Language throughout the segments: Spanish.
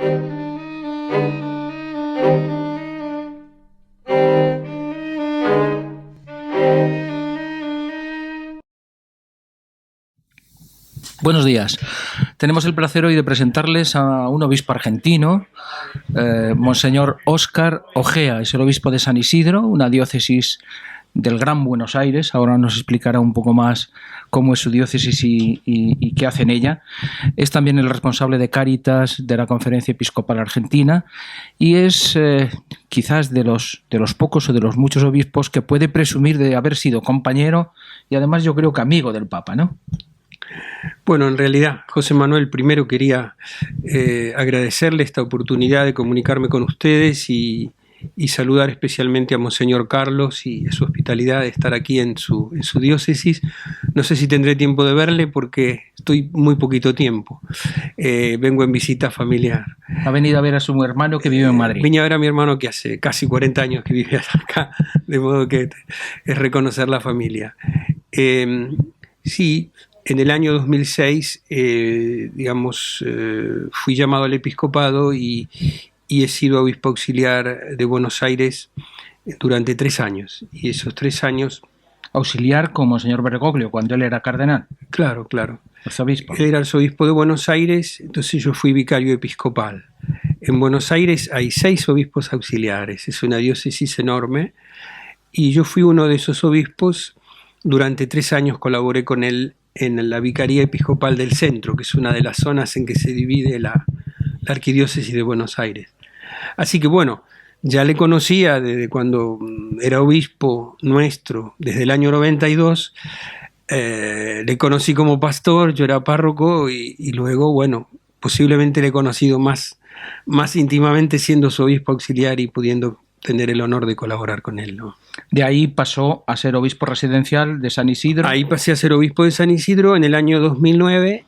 Buenos días. Tenemos el placer hoy de presentarles a un obispo argentino, Monseñor Óscar Ojea. Es el obispo de San Isidro, una diócesis del Gran Buenos Aires. Ahora nos explicará un poco más cómo es su diócesis y qué hace en ella. Es también el responsable de Cáritas de la Conferencia Episcopal Argentina y es quizás de los pocos o de los muchos obispos que puede presumir de haber sido compañero y además yo creo que amigo del Papa, ¿no? Bueno, en realidad, José Manuel, primero quería agradecerle esta oportunidad de comunicarme con ustedes y saludar especialmente a Monseñor Carlos y su hospitalidad de estar aquí en su diócesis. No sé si tendré tiempo de verle porque estoy muy poquito tiempo. Vengo en visita familiar. Ha venido a ver a su hermano que vive en Madrid. Vine a ver a mi hermano que hace casi 40 años que vive acá, de modo que es reconocer la familia. Sí. En el año 2006, fui llamado al episcopado y he sido obispo auxiliar de Buenos Aires durante 3 años. Y esos 3 años... Auxiliar como señor Bergoglio, cuando él era cardenal. Claro, claro. Arzobispo. Él era arzobispo de Buenos Aires, entonces yo fui vicario episcopal. En Buenos Aires hay 6 obispos auxiliares, es una diócesis enorme, y yo fui uno de esos obispos. Durante 3 años colaboré con él en la Vicaría Episcopal del Centro, que es una de las zonas en que se divide la Arquidiócesis de Buenos Aires. Así que bueno, ya le conocía desde cuando era obispo nuestro, desde el año 92, le conocí como pastor, yo era párroco y luego, bueno, posiblemente le he conocido más íntimamente siendo su obispo auxiliar y pudiendo tener el honor de colaborar con él, ¿no? De ahí pasó a ser obispo residencial de San Isidro. Ahí pasé a ser obispo de San Isidro en el año 2009,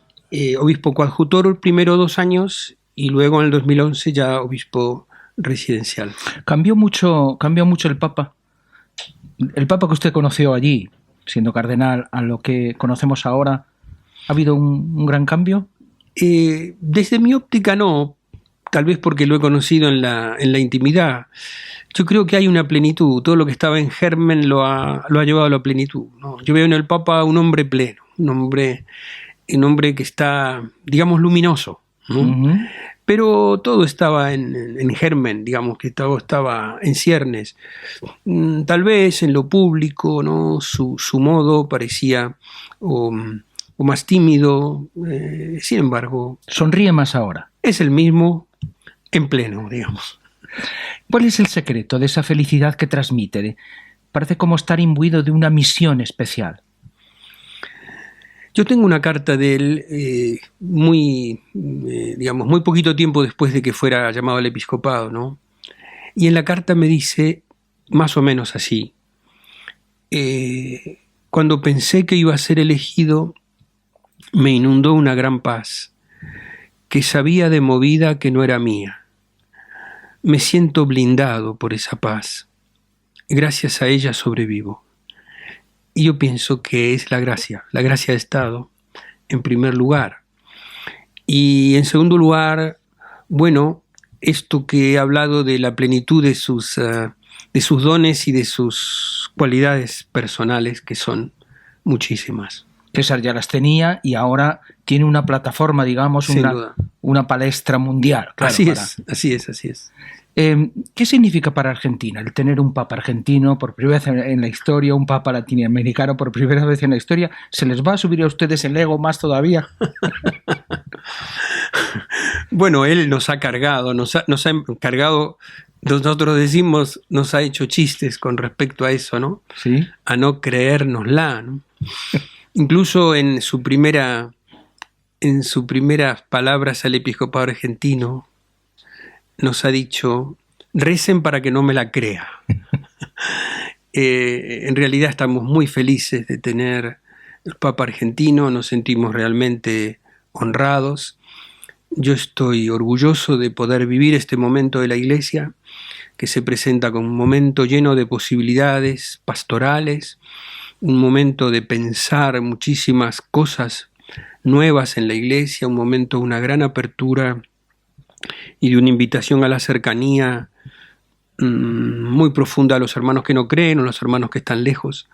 obispo coadjutor primero 2 años y luego en el 2011 ya obispo residencial. Cambió mucho el Papa. El Papa que usted conoció allí, siendo cardenal, a lo que conocemos ahora, ¿ha habido un gran cambio? Desde mi óptica no, tal vez porque lo he conocido en la intimidad. Yo creo que hay una plenitud, todo lo que estaba en germen lo ha llevado a la plenitud, ¿no? Yo veo en el Papa un hombre pleno, un hombre que está, digamos, luminoso, ¿no? Uh-huh. Pero todo estaba en germen, digamos, que todo estaba en ciernes. Tal vez en lo público, ¿no? Su modo parecía o más tímido, sin embargo... Sonríe más ahora. Es el mismo en pleno, digamos. ¿Cuál es el secreto de esa felicidad que transmite? Parece como estar imbuido de una misión especial. Yo tengo una carta de él muy poquito tiempo después de que fuera llamado al episcopado, ¿no? Y en la carta me dice más o menos así: cuando pensé que iba a ser elegido, me inundó una gran paz, que sabía de movida que no era mía. Me siento blindado por esa paz. Gracias a ella sobrevivo. Y yo pienso que es la gracia de Estado, en primer lugar. Y en segundo lugar, bueno, esto que he hablado de la plenitud de sus dones y de sus cualidades personales, que son muchísimas. César ya las tenía y ahora tiene una plataforma, digamos, una palestra mundial. Claro, así es. ¿Qué significa para Argentina el tener un papa argentino por primera vez en la historia, un papa latinoamericano por primera vez en la historia? ¿Se les va a subir a ustedes el ego más todavía? Bueno, él nos ha cargado, nos ha encargado, nosotros decimos, nos ha hecho chistes con respecto a eso, ¿no? Sí. A no creérnosla, ¿no? Incluso en sus primeras palabras al episcopado argentino nos ha dicho: recen para que no me la crea. En realidad estamos muy felices de tener el Papa argentino, nos sentimos realmente honrados. Yo estoy orgulloso de poder vivir este momento de la Iglesia, que se presenta como un momento lleno de posibilidades pastorales, un momento de pensar muchísimas cosas nuevas en la Iglesia, un momento de una gran apertura y de una invitación a la cercanía muy profunda a los hermanos que no creen o a los hermanos que están lejos,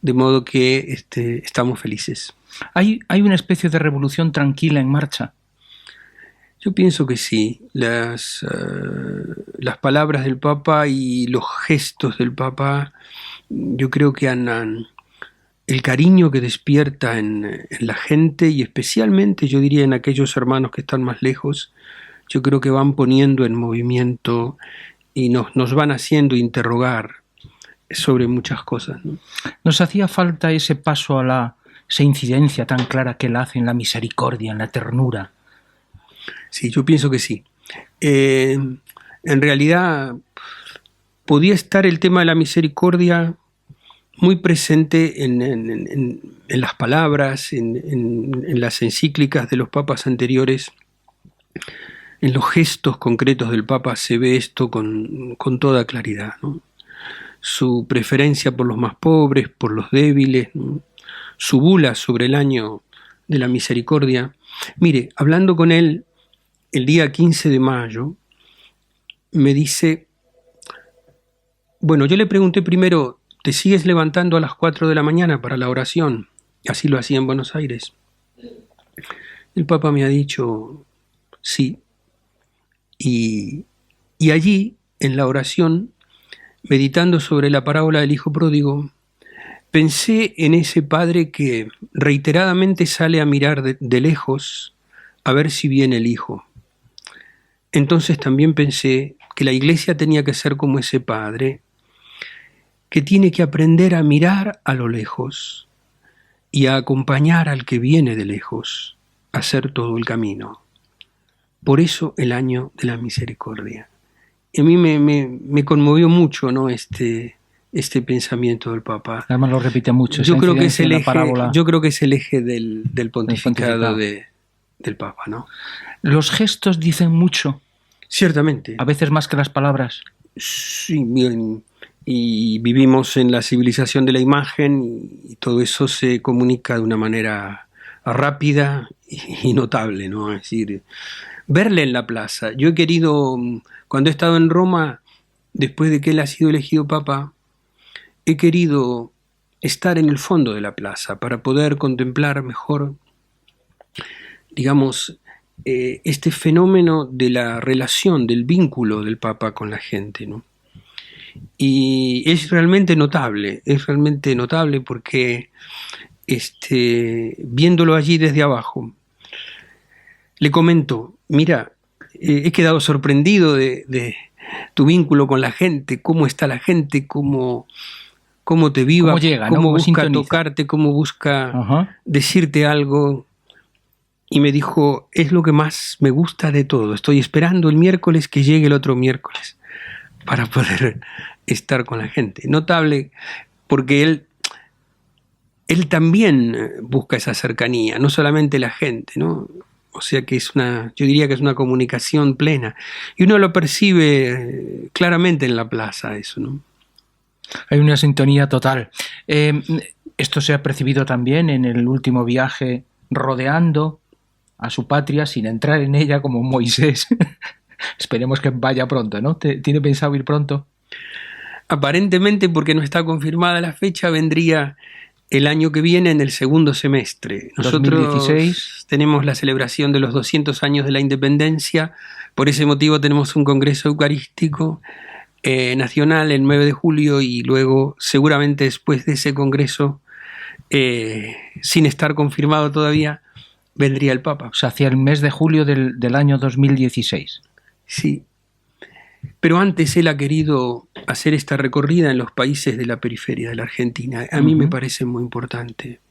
de modo que estamos felices. ¿Hay una especie de revolución tranquila en marcha? Yo pienso que sí. Las palabras del Papa y los gestos del Papa, yo creo que el cariño que despierta en la gente, y especialmente yo diría en aquellos hermanos que están más lejos, yo creo que van poniendo en movimiento y nos van haciendo interrogar sobre muchas cosas, ¿no? ¿Nos hacía falta ese paso a esa incidencia tan clara que él hace en la misericordia, en la ternura? Sí, yo pienso que sí. En realidad podía estar el tema de la misericordia muy presente en las palabras, en las encíclicas de los papas anteriores. En los gestos concretos del Papa se ve esto con toda claridad, ¿no? Su preferencia por los más pobres, por los débiles, ¿no? Su bula sobre el año de la misericordia. Mire, hablando con él el día 15 de mayo, me dice, bueno, yo le pregunté primero, ¿te sigues levantando a las 4 de la mañana para la oración? Así lo hacía en Buenos Aires. El Papa me ha dicho, sí. Y allí, en la oración, meditando sobre la parábola del hijo pródigo, pensé en ese padre que reiteradamente sale a mirar de lejos a ver si viene el hijo. Entonces también pensé que la iglesia tenía que ser como ese padre, que tiene que aprender a mirar a lo lejos y a acompañar al que viene de lejos, a hacer todo el camino. Por eso el año de la misericordia. Y a mí me conmovió mucho, ¿no? este pensamiento del Papa. Además lo repite mucho. Yo creo que es el eje del pontificado del Papa, ¿no? Los gestos dicen mucho. Ciertamente. A veces más que las palabras. Sí, bien. Y vivimos en la civilización de la imagen y todo eso se comunica de una manera rápida y notable, ¿no? Es decir, verle en la plaza. Yo he querido, cuando he estado en Roma, después de que él ha sido elegido Papa, he querido estar en el fondo de la plaza para poder contemplar mejor, digamos, este fenómeno de la relación, del vínculo del Papa con la gente, ¿no? Y es realmente notable porque viéndolo allí desde abajo, le comento, mira, he quedado sorprendido de tu vínculo con la gente, cómo está la gente, cómo te viva, cómo llega, cómo ¿no? busca sintoniza. tocarte, cómo busca decirte algo. Y me dijo, es lo que más me gusta de todo. Estoy esperando el miércoles que llegue el otro miércoles para poder estar con la gente. Notable, porque él también busca esa cercanía, no solamente la gente, ¿no? O sea que yo diría que es una comunicación plena. Y uno lo percibe claramente en la plaza, eso, ¿no? Hay una sintonía total. Esto se ha percibido también en el último viaje rodeando a su patria sin entrar en ella como Moisés. Esperemos que vaya pronto, ¿no? ¿Tiene pensado ir pronto? Aparentemente, porque no está confirmada la fecha, vendría el año que viene en el segundo semestre. Nosotros 2016. Tenemos la celebración de los 200 años de la independencia, por ese motivo tenemos un congreso eucarístico nacional el 9 de julio y luego seguramente después de ese congreso, sin estar confirmado todavía, vendría el Papa. O sea, hacia el mes de julio del año 2016. Sí. Pero antes él ha querido hacer esta recorrida en los países de la periferia de la Argentina. A mí me parece muy importante.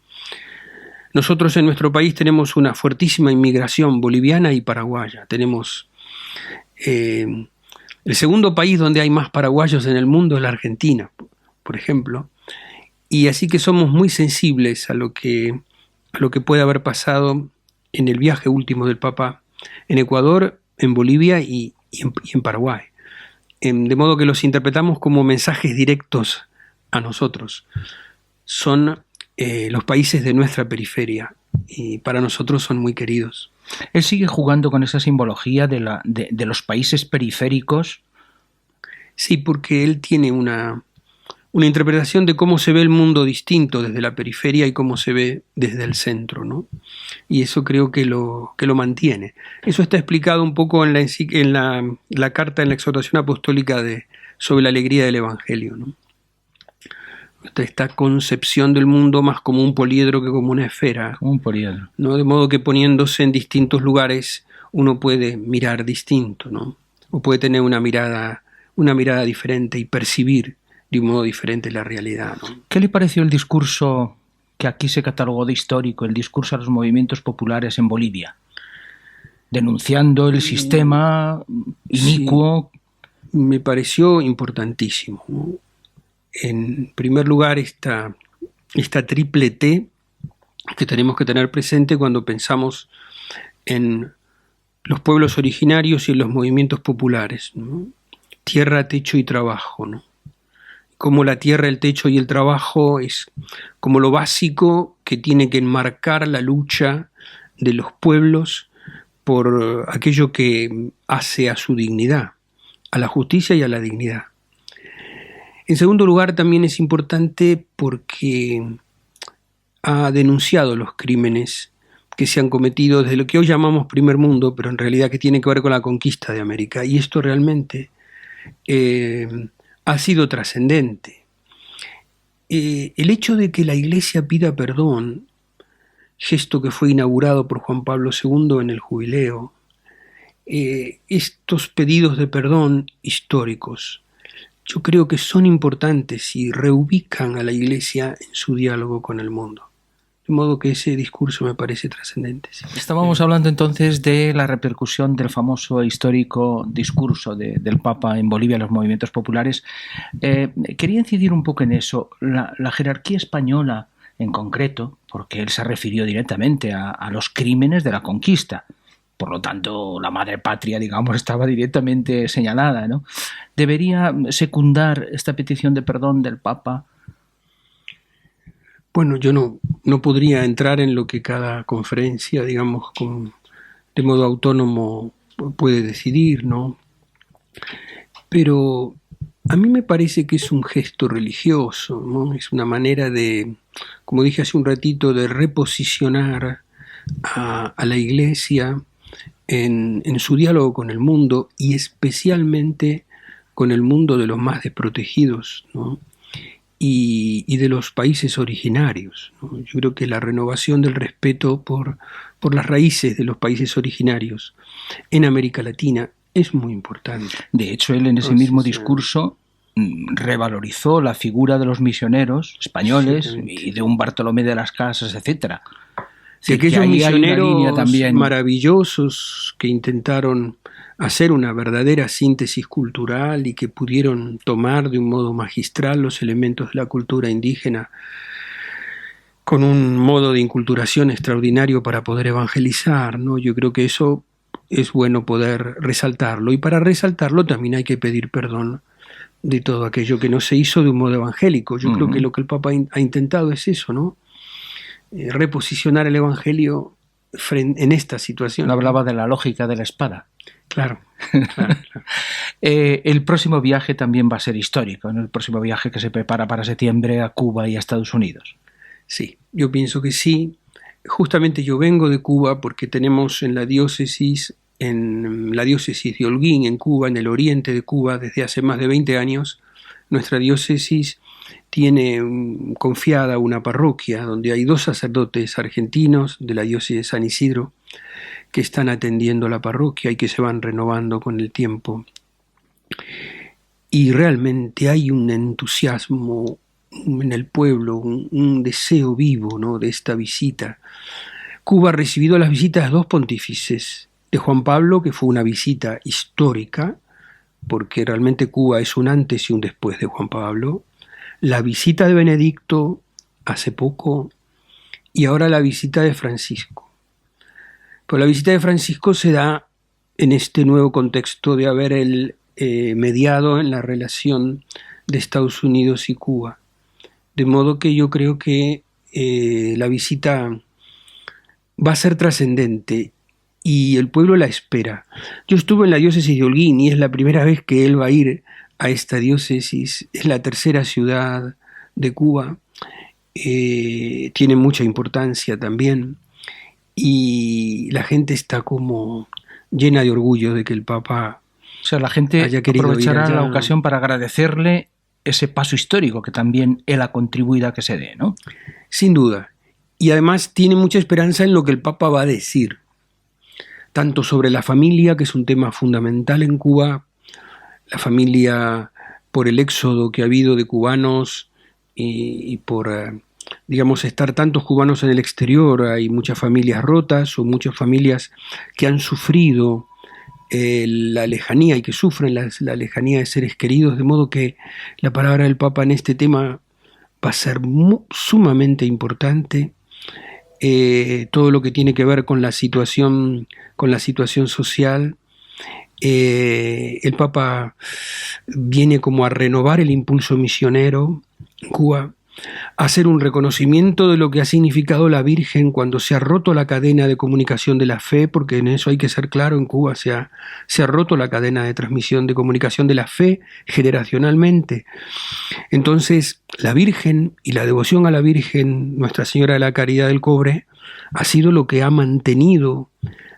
Nosotros en nuestro país tenemos una fuertísima inmigración boliviana y paraguaya. Tenemos el segundo país donde hay más paraguayos en el mundo es la Argentina, por ejemplo. Y así que somos muy sensibles a lo que puede haber pasado en el viaje último del Papa en Ecuador, en Bolivia y en Paraguay. De modo que los interpretamos como mensajes directos a nosotros. Son los países de nuestra periferia y para nosotros son muy queridos. Él sigue jugando con esa simbología de los países periféricos. Sí, porque él tiene una interpretación de cómo se ve el mundo distinto desde la periferia y cómo se ve desde el centro, ¿no? Y eso creo que lo mantiene. Eso está explicado un poco en la carta, en la exhortación apostólica sobre la alegría del Evangelio, ¿no? Esta concepción del mundo más como un poliedro que como una esfera. Como un poliedro. ¿No? De modo que poniéndose en distintos lugares uno puede mirar distinto, ¿no? O puede tener una mirada diferente y percibir de un modo diferente la realidad, ¿no? ¿Qué le pareció el discurso que aquí se catalogó de histórico, el discurso a los movimientos populares en Bolivia? Denunciando el sistema inicuo. Sí, me pareció importantísimo, ¿no? En primer lugar, esta triple T que tenemos que tener presente cuando pensamos en los pueblos originarios y en los movimientos populares, ¿no? Tierra, techo y trabajo, ¿no? Como la tierra, el techo y el trabajo es como lo básico que tiene que enmarcar la lucha de los pueblos por aquello que hace a su dignidad, a la justicia y a la dignidad. En segundo lugar, también es importante porque ha denunciado los crímenes que se han cometido desde lo que hoy llamamos primer mundo, pero en realidad que tiene que ver con la conquista de América. Y esto realmente ha sido trascendente. El hecho de que la Iglesia pida perdón, gesto que fue inaugurado por Juan Pablo II en el Jubileo, estos pedidos de perdón históricos, yo creo que son importantes y reubican a la Iglesia en su diálogo con el mundo. De modo que ese discurso me parece trascendente. Sí. Estábamos hablando entonces de la repercusión del famoso histórico discurso del Papa en Bolivia, los movimientos populares. Quería incidir un poco en eso. La jerarquía española en concreto, porque él se refirió directamente a los crímenes de la conquista. Por lo tanto, la madre patria, digamos, estaba directamente señalada, ¿no? ¿Debería secundar esta petición de perdón del Papa? Bueno, yo no podría entrar en lo que cada conferencia, digamos, de modo autónomo puede decidir, ¿no? Pero a mí me parece que es un gesto religioso, ¿no? Es una manera de, como dije hace un ratito, de reposicionar a la Iglesia en su diálogo con el mundo y especialmente con el mundo de los más desprotegidos, ¿no? Y de los países originarios, ¿no? Yo creo que la renovación del respeto por las raíces de los países originarios en América Latina es muy importante. De hecho, él en ese mismo discurso revalorizó la figura de los misioneros españoles y de un Bartolomé de las Casas, etcétera. De aquellos misioneros maravillosos que intentaron hacer una verdadera síntesis cultural y que pudieron tomar de un modo magistral los elementos de la cultura indígena con un modo de inculturación extraordinario para poder evangelizar, ¿no? Yo creo que eso es bueno poder resaltarlo, y para resaltarlo también hay que pedir perdón de todo aquello que no se hizo de un modo evangélico. Yo creo que lo que el Papa ha intentado es eso, ¿no? Reposicionar el Evangelio en esta situación. Hablaba de la lógica de la espada. Claro. El próximo viaje también va a ser histórico, ¿no? El próximo viaje que se prepara para septiembre a Cuba y a Estados Unidos. Sí, yo pienso que sí. Justamente yo vengo de Cuba porque tenemos en la diócesis de Holguín, en Cuba, en el oriente de Cuba, desde hace más de 20 años, nuestra diócesis tiene confiada una parroquia donde hay 2 sacerdotes argentinos de la diócesis de San Isidro que están atendiendo la parroquia y que se van renovando con el tiempo. Y realmente hay un entusiasmo en el pueblo, un deseo vivo, ¿no?, de esta visita. Cuba ha recibido las visitas de 2 pontífices, de Juan Pablo, que fue una visita histórica, porque realmente Cuba es un antes y un después de Juan Pablo, la visita de Benedicto hace poco y ahora la visita de Francisco. Pues la visita de Francisco se da en este nuevo contexto de haber él mediado en la relación de Estados Unidos y Cuba. De modo que yo creo que la visita va a ser trascendente y el pueblo la espera. Yo estuve en la diócesis de Holguín y es la primera vez que él va a ir a esta diócesis. Es la tercera ciudad de Cuba, tiene mucha importancia también y la gente está como llena de orgullo de que el Papa O sea, la gente haya querido aprovechará ir allá. la ocasión para agradecerle ese paso histórico que también él ha contribuido a que se dé, ¿no? Sin duda. Y además tiene mucha esperanza en lo que el Papa va a decir, tanto sobre la familia, que es un tema fundamental en Cuba, la familia por el éxodo que ha habido de cubanos y por, digamos, estar tantos cubanos en el exterior. Hay muchas familias rotas o muchas familias que han sufrido la lejanía y que sufren la lejanía de seres queridos, de modo que la palabra del Papa en este tema va a ser sumamente importante. Todo lo que tiene que ver con la situación social. El Papa viene como a renovar el impulso misionero en Cuba, a hacer un reconocimiento de lo que ha significado la Virgen cuando se ha roto la cadena de comunicación de la fe, porque en eso hay que ser claro, en Cuba se ha roto la cadena de transmisión de comunicación de la fe generacionalmente. Entonces, la Virgen y la devoción a la Virgen, Nuestra Señora de la Caridad del Cobre, ha sido lo que ha mantenido.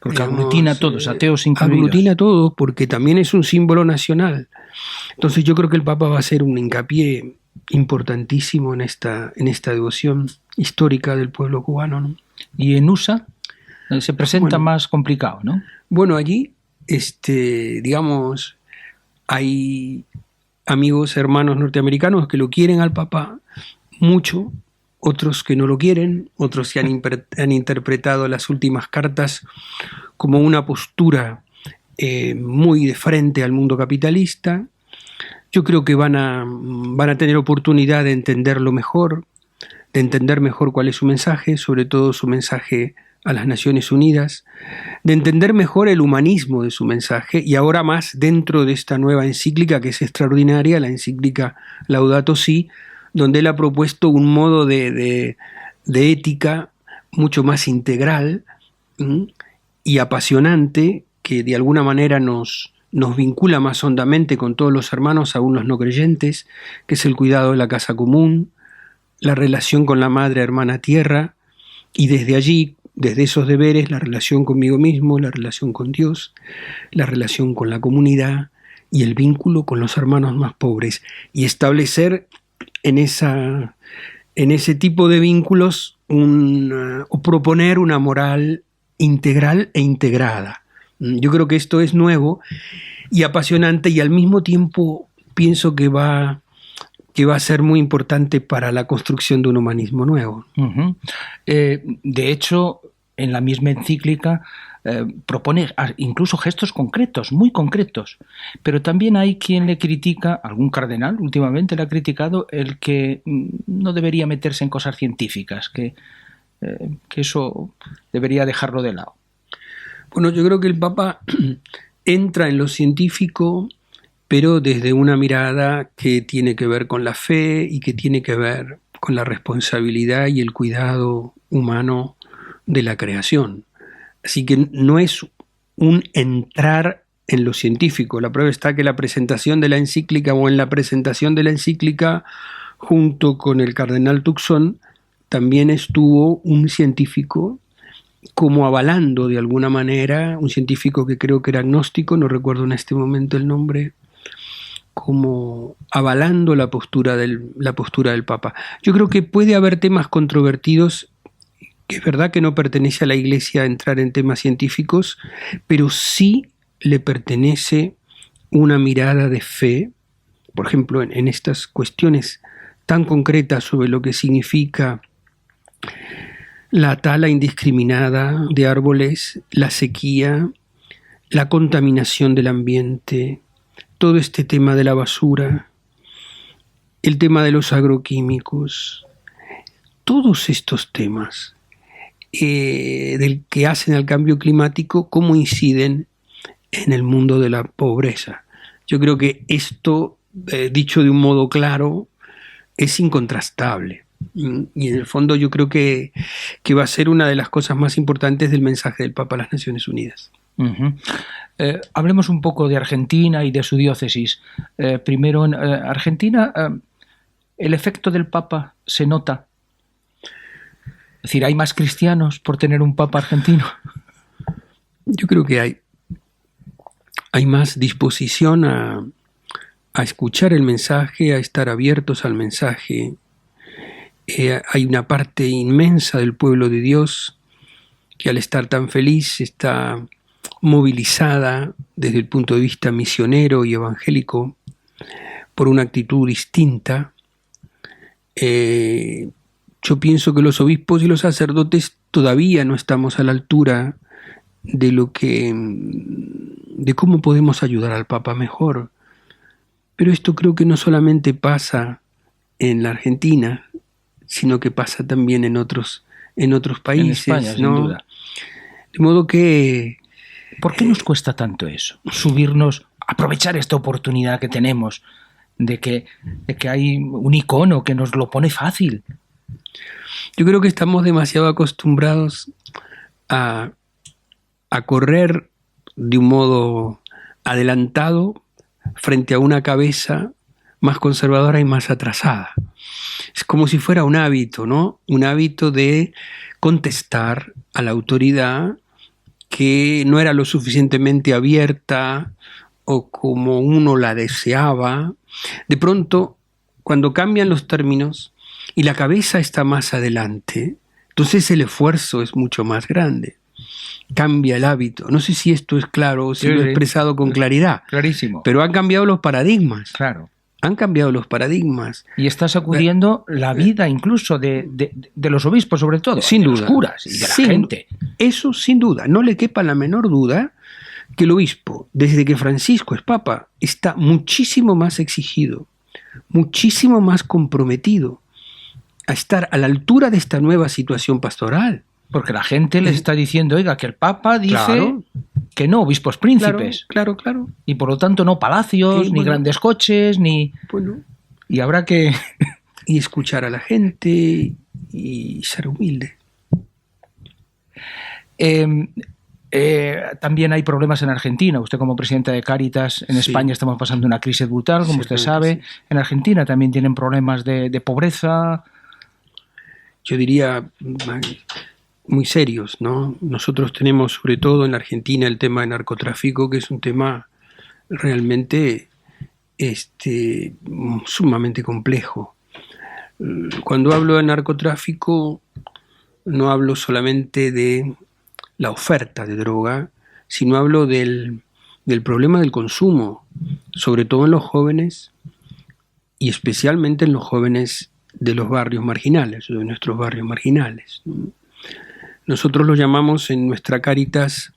Porque aglutina a todos, ateos incluidos. Aglutina a todos, porque también es un símbolo nacional. Entonces, yo creo que el Papa va a hacer un hincapié importantísimo en esta devoción histórica del pueblo cubano, ¿no? Y en USA se presenta más complicado, ¿no? Bueno, allí, digamos, hay amigos, hermanos norteamericanos que lo quieren al Papa mucho, otros que no lo quieren, otros que han interpretado las últimas cartas como una postura muy de frente al mundo capitalista. Yo creo que van a tener oportunidad de entenderlo mejor, de entender mejor cuál es su mensaje, sobre todo su mensaje a las Naciones Unidas, de entender mejor el humanismo de su mensaje y ahora más dentro de esta nueva encíclica que es extraordinaria, la encíclica Laudato Si, donde él ha propuesto un modo de ética mucho más integral y apasionante que de alguna manera nos vincula más hondamente con todos los hermanos, aún los no creyentes, que es el cuidado de la casa común, la relación con la madre hermana tierra, y desde allí, desde esos deberes, la relación conmigo mismo, la relación con Dios, la relación con la comunidad y el vínculo con los hermanos más pobres, y establecer en ese tipo de vínculos o proponer una moral integral e integrada. Yo creo que esto es nuevo y apasionante y al mismo tiempo pienso que va a ser muy importante para la construcción de un humanismo nuevo. Uh-huh. De hecho, en la misma encíclica propone incluso gestos concretos, muy concretos, pero también hay quien le critica, algún cardenal últimamente le ha criticado el que no debería meterse en cosas científicas, que eso debería dejarlo de lado. Bueno, yo creo que el Papa entra en lo científico, pero desde una mirada que tiene que ver con la fe y que tiene que ver con la responsabilidad y el cuidado humano de la creación. Así que no es un entrar en lo científico. La prueba está que la presentación de la encíclica o en la presentación de la encíclica junto con el cardenal Tucson también estuvo un científico como avalando de alguna manera, un científico que creo que era agnóstico, no recuerdo en este momento el nombre, como avalando la postura del Papa. Yo creo que puede haber temas controvertidos, que es verdad que no pertenece a la Iglesia entrar en temas científicos, pero sí le pertenece una mirada de fe, por ejemplo, en estas cuestiones tan concretas sobre lo que significa la tala indiscriminada de árboles, la sequía, la contaminación del ambiente, todo este tema de la basura, el tema de los agroquímicos, todos estos temas del que hacen al cambio climático, cómo inciden en el mundo de la pobreza. Yo creo que esto, dicho de un modo claro, es incontrastable. Y en el fondo yo creo que va a ser una de las cosas más importantes del mensaje del Papa a las Naciones Unidas. Uh-huh. Hablemos un poco de Argentina y de su diócesis. Primero, en Argentina, ¿el efecto del Papa se nota? Es decir, ¿hay más cristianos por tener un Papa argentino? Yo creo que hay más disposición a escuchar el mensaje, a estar abiertos al mensaje. Hay una parte inmensa del pueblo de Dios que al estar tan feliz está movilizada desde el punto de vista misionero y evangélico por una actitud distinta. Yo pienso que los obispos y los sacerdotes todavía no estamos a la altura de cómo podemos ayudar al Papa mejor. Pero esto creo que no solamente pasa en la Argentina, sino que pasa también en otros países, en España, ¿no? Sin duda. De modo que... ¿Por qué nos cuesta tanto eso? Subirnos, aprovechar esta oportunidad que tenemos de que hay un icono que nos lo pone fácil. Yo creo que estamos demasiado acostumbrados a correr de un modo adelantado frente a una cabeza más conservadora y más atrasada. Es como si fuera un hábito, ¿no? Un hábito de contestar a la autoridad que no era lo suficientemente abierta o como uno la deseaba. De pronto, cuando cambian los términos y la cabeza está más adelante, entonces el esfuerzo es mucho más grande. Cambia el hábito. No sé si esto es claro o si lo he expresado con claridad. Clarísimo. Pero han cambiado los paradigmas. Claro. Han cambiado los paradigmas. Y está sacudiendo la vida incluso de los obispos, sobre todo. Sin duda. De los curas y de la gente. Eso sin duda. No le quepa la menor duda que el obispo, desde que Francisco es papa, está muchísimo más exigido, muchísimo más comprometido a estar a la altura de esta nueva situación pastoral. Porque la gente le está diciendo, oiga, que el Papa dice que no obispos príncipes. Claro. Y por lo tanto no palacios, ni grandes coches, ni... Bueno. Y habrá que... Y escuchar a la gente y ser humilde. También hay problemas en Argentina. Usted como presidenta de Cáritas, en España estamos pasando una crisis brutal, como usted sabe. Sí. En Argentina también tienen problemas de pobreza. Yo diría... muy serios, ¿no? Nosotros tenemos, sobre todo en Argentina, el tema de narcotráfico, que es un tema realmente sumamente complejo. Cuando hablo de narcotráfico, no hablo solamente de la oferta de droga, sino hablo del problema del consumo, sobre todo en los jóvenes y especialmente en los jóvenes de los barrios marginales, de nuestros barrios marginales, ¿no? Nosotros lo llamamos en nuestra Cáritas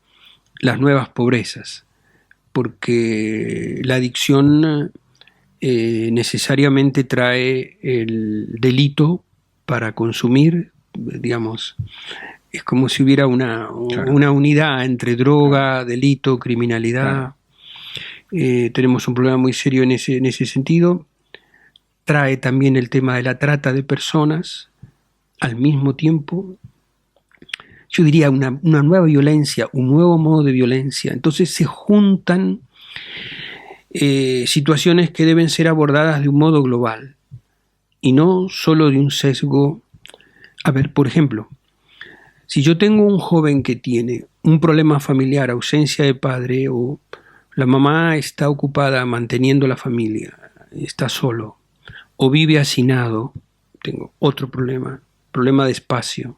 las nuevas pobrezas, porque la adicción necesariamente trae el delito para consumir, digamos, es como si hubiera una unidad entre droga, delito, criminalidad. Tenemos un problema muy serio en ese sentido. Trae también el tema de la trata de personas al mismo tiempo. Yo diría una nueva violencia, un nuevo modo de violencia. Entonces se juntan situaciones que deben ser abordadas de un modo global y no solo de un sesgo. A ver, por ejemplo, si yo tengo un joven que tiene un problema familiar, ausencia de padre, o la mamá está ocupada manteniendo la familia, está solo, o vive hacinado, tengo otro problema de espacio.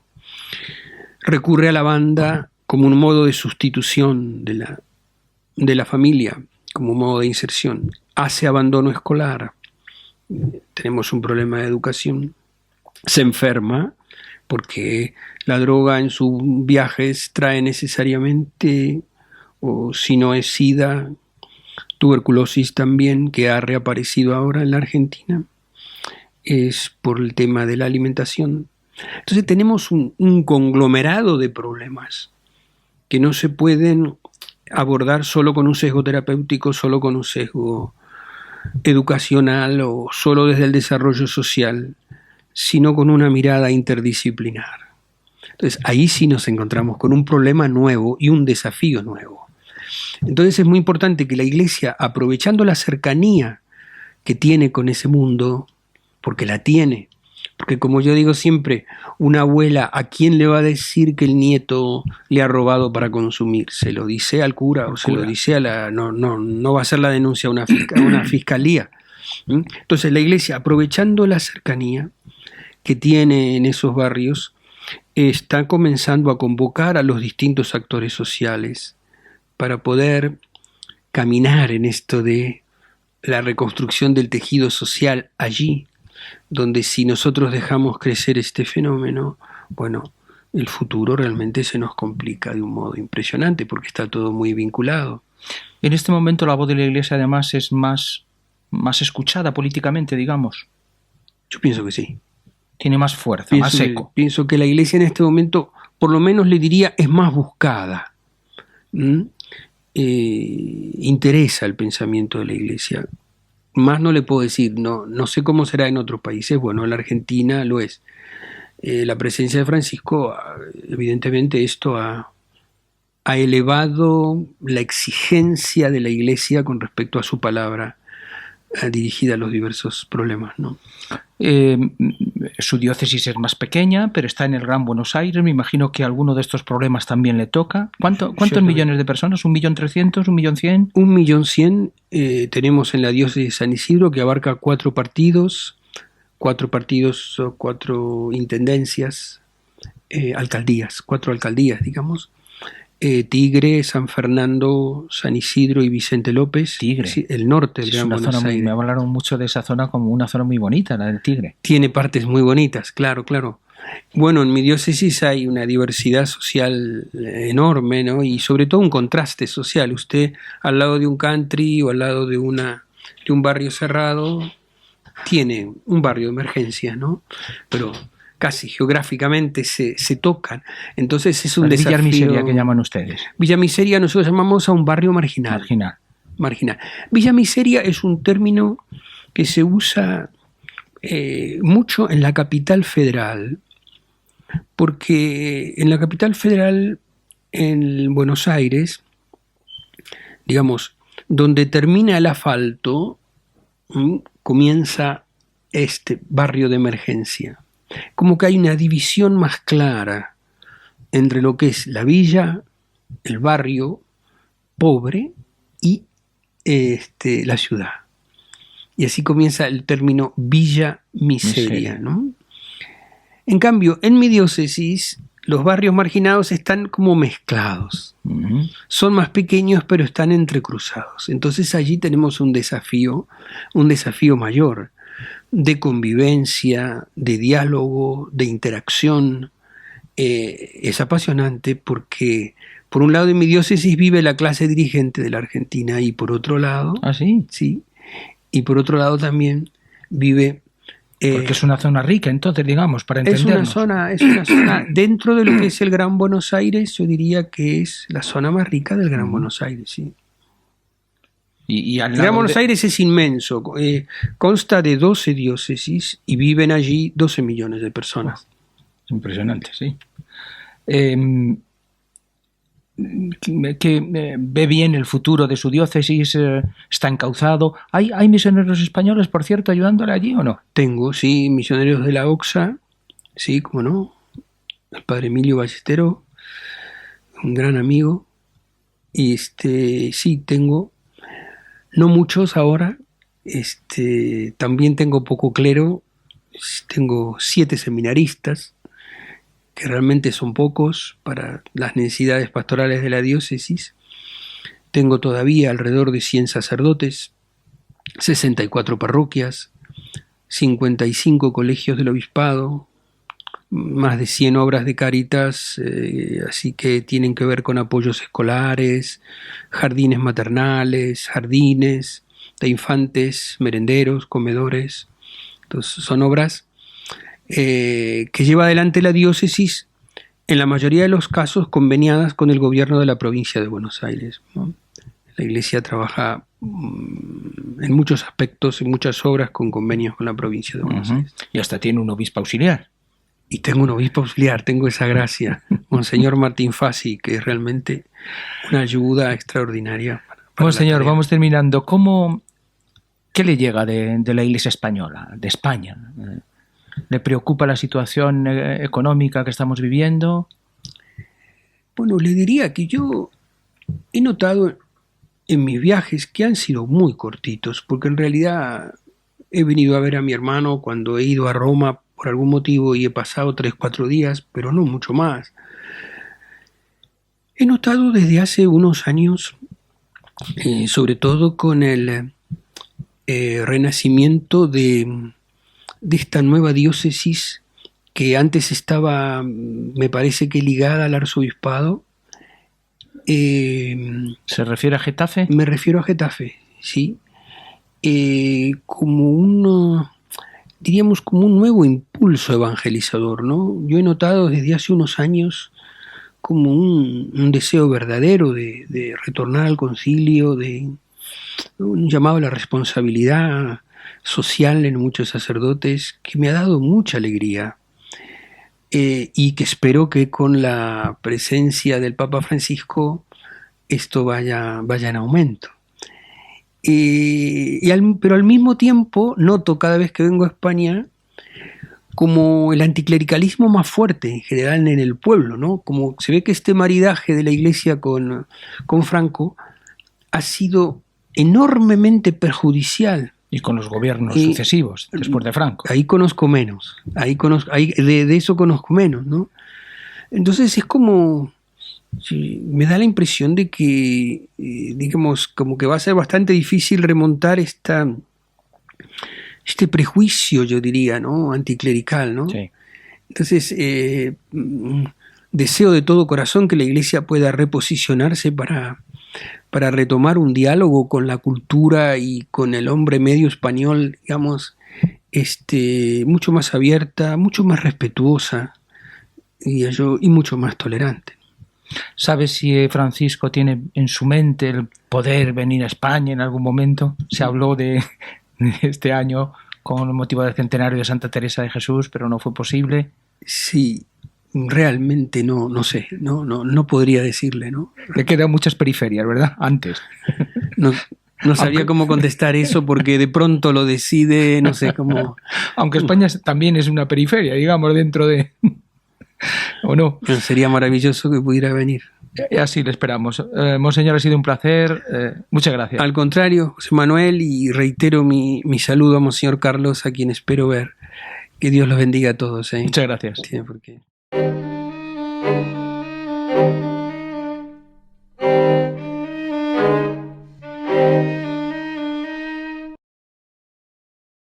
Recurre a la banda como un modo de sustitución de la familia, como un modo de inserción. Hace abandono escolar. Tenemos un problema de educación. Se enferma porque la droga en sus viajes trae necesariamente, o si no es SIDA, tuberculosis también, que ha reaparecido ahora en la Argentina. Es por el tema de la alimentación. Entonces tenemos un conglomerado de problemas que no se pueden abordar solo con un sesgo terapéutico, solo con un sesgo educacional o solo desde el desarrollo social. sino con una mirada interdisciplinar. Entonces, ahí sí nos encontramos con un problema nuevo y un desafío nuevo. Entonces, es muy importante que la Iglesia, aprovechando la cercanía que tiene con ese mundo, porque la tiene, porque como yo digo siempre, una abuela, ¿a quién le va a decir que el nieto le ha robado para consumir? ¿Se lo dice al cura o se lo dice a la...? No va a hacer la denuncia a una fiscalía. Entonces, la Iglesia, aprovechando la cercanía que tiene en esos barrios, está comenzando a convocar a los distintos actores sociales para poder caminar en esto de la reconstrucción del tejido social allí, donde si nosotros dejamos crecer este fenómeno, bueno, el futuro realmente se nos complica de un modo impresionante porque está todo muy vinculado. En este momento la voz de la Iglesia además es más escuchada políticamente, digamos. Yo pienso que sí. Tiene más fuerza, más eco. Pienso que la Iglesia en este momento, por lo menos le diría, es más buscada. Interesa el pensamiento de la Iglesia. Más no le puedo decir, no sé cómo será en otros países. Bueno, en la Argentina lo es. La presencia de Francisco, evidentemente esto ha elevado la exigencia de la Iglesia con respecto a su palabra dirigida a los diversos problemas, ¿no? Su diócesis es más pequeña, pero está en el Gran Buenos Aires. Me imagino que alguno de estos problemas también le toca. ¿Cuántos millones de personas? ¿1.300.000? ¿1.100.000? 1.100.000 tenemos en la diócesis de San Isidro, que abarca 4 partidos o 4 intendencias, alcaldías, 4 alcaldías, digamos. Tigre, San Fernando, San Isidro y Vicente López. Tigre. Sí, el norte del Gran Buenos Aires. Me hablaron mucho de esa zona como una zona muy bonita, la del Tigre. Tiene partes muy bonitas, claro. Bueno, en mi diócesis hay una diversidad social enorme, ¿no? Y sobre todo un contraste social. Usted al lado de un country o al lado de un barrio cerrado tiene un barrio de emergencia, ¿no? Pero casi geográficamente se tocan. Entonces es un desafío. Villa Miseria, que llaman ustedes. Villa Miseria nosotros llamamos a un barrio marginal. Villa Miseria es un término que se usa mucho en la capital federal, porque en la capital federal, en Buenos Aires, digamos, donde termina el asfalto, comienza este barrio de emergencia. Como que hay una división más clara entre lo que es la villa, el barrio pobre y la ciudad. Y así comienza el término Villa Miseria, ¿no? En cambio, en mi diócesis, los barrios marginados están como mezclados. Uh-huh. Son más pequeños, pero están entrecruzados. Entonces allí tenemos un desafío mayor de convivencia, de diálogo, de interacción. Es apasionante porque, por un lado, en mi diócesis vive la clase dirigente de la Argentina y por otro lado... ¿Ah, sí? Sí. Y por otro lado también vive... porque es una zona rica, entonces, digamos, para entendernos. Es una zona dentro de lo que es el Gran Buenos Aires, yo diría que es la zona más rica del Gran Buenos Aires, sí. Y el Gran Buenos Aires es inmenso, consta de 12 diócesis y viven allí 12 millones de personas. Impresionante, sí. Que ve bien el futuro de su diócesis, está encauzado. ¿Hay misioneros españoles, por cierto, ayudándole allí o no? Tengo, sí, misioneros de la OXA, sí, cómo no. El padre Emilio Ballestero, un gran amigo. Y sí, tengo, no muchos ahora. También tengo poco clero. Tengo 7 seminaristas, que realmente son pocos para las necesidades pastorales de la diócesis. Tengo todavía alrededor de 100 sacerdotes, 64 parroquias, 55 colegios del obispado, más de 100 obras de Cáritas, así que tienen que ver con apoyos escolares, jardines maternales, jardines de infantes, merenderos, comedores. Entonces son obras que lleva adelante la diócesis, en la mayoría de los casos conveniadas con el gobierno de la provincia de Buenos Aires, ¿no? La Iglesia trabaja en muchos aspectos, en muchas obras, con convenios con la provincia de Buenos Aires. Y hasta tiene un obispo auxiliar. Y tengo un obispo auxiliar, tengo esa gracia, Monseñor Martín Fassi, que es realmente una ayuda extraordinaria. Monseñor, vamos terminando. ¿Qué le llega de la Iglesia española, de España? ¿Le preocupa la situación económica que estamos viviendo? Bueno, le diría que yo he notado en mis viajes que han sido muy cortitos, porque en realidad he venido a ver a mi hermano cuando he ido a Roma por algún motivo y he pasado 3-4 días, pero no mucho más. He notado desde hace unos años, sobre todo con el renacimiento de esta nueva diócesis que antes estaba, me parece que ligada al arzobispado. ¿Se refiere a Getafe? Me refiero a Getafe, sí. Como diríamos, como un nuevo impulso evangelizador, ¿no? Yo he notado desde hace unos años como un deseo verdadero de retornar al concilio, de un llamado a la responsabilidad social en muchos sacerdotes, que me ha dado mucha alegría, y que espero que con la presencia del Papa Francisco esto vaya en aumento. Pero al mismo tiempo noto cada vez que vengo a España como el anticlericalismo más fuerte en general en el pueblo, ¿no? Como se ve que este maridaje de la Iglesia con Franco ha sido enormemente perjudicial. Y con los gobiernos sucesivos, después de Franco. Ahí conozco menos, de eso conozco menos, ¿no? Entonces es como... Sí, me da la impresión de que, digamos, como que va a ser bastante difícil remontar este prejuicio, yo diría, ¿no? Anticlerical, ¿no? Sí. Entonces, deseo de todo corazón que la Iglesia pueda reposicionarse para retomar un diálogo con la cultura y con el hombre medio español, digamos, mucho más abierta, mucho más respetuosa y mucho más tolerante. ¿Sabes si Francisco tiene en su mente el poder venir a España en algún momento? Se habló de este año con motivo del centenario de Santa Teresa de Jesús, pero no fue posible. Sí, realmente no sé, no podría decirle, ¿no? Le quedan muchas periferias, ¿verdad? Antes. No sabía cómo contestar eso porque de pronto lo decide, no sé cómo... Aunque España también es una periferia, digamos, dentro de... ¿O no? Sería maravilloso que pudiera venir. Así le esperamos. Monseñor, ha sido un placer. Muchas gracias. Al contrario, José Manuel, y reitero mi saludo a Monseñor Carlos, a quien espero ver. Que Dios los bendiga a todos. Muchas gracias. Sí, porque...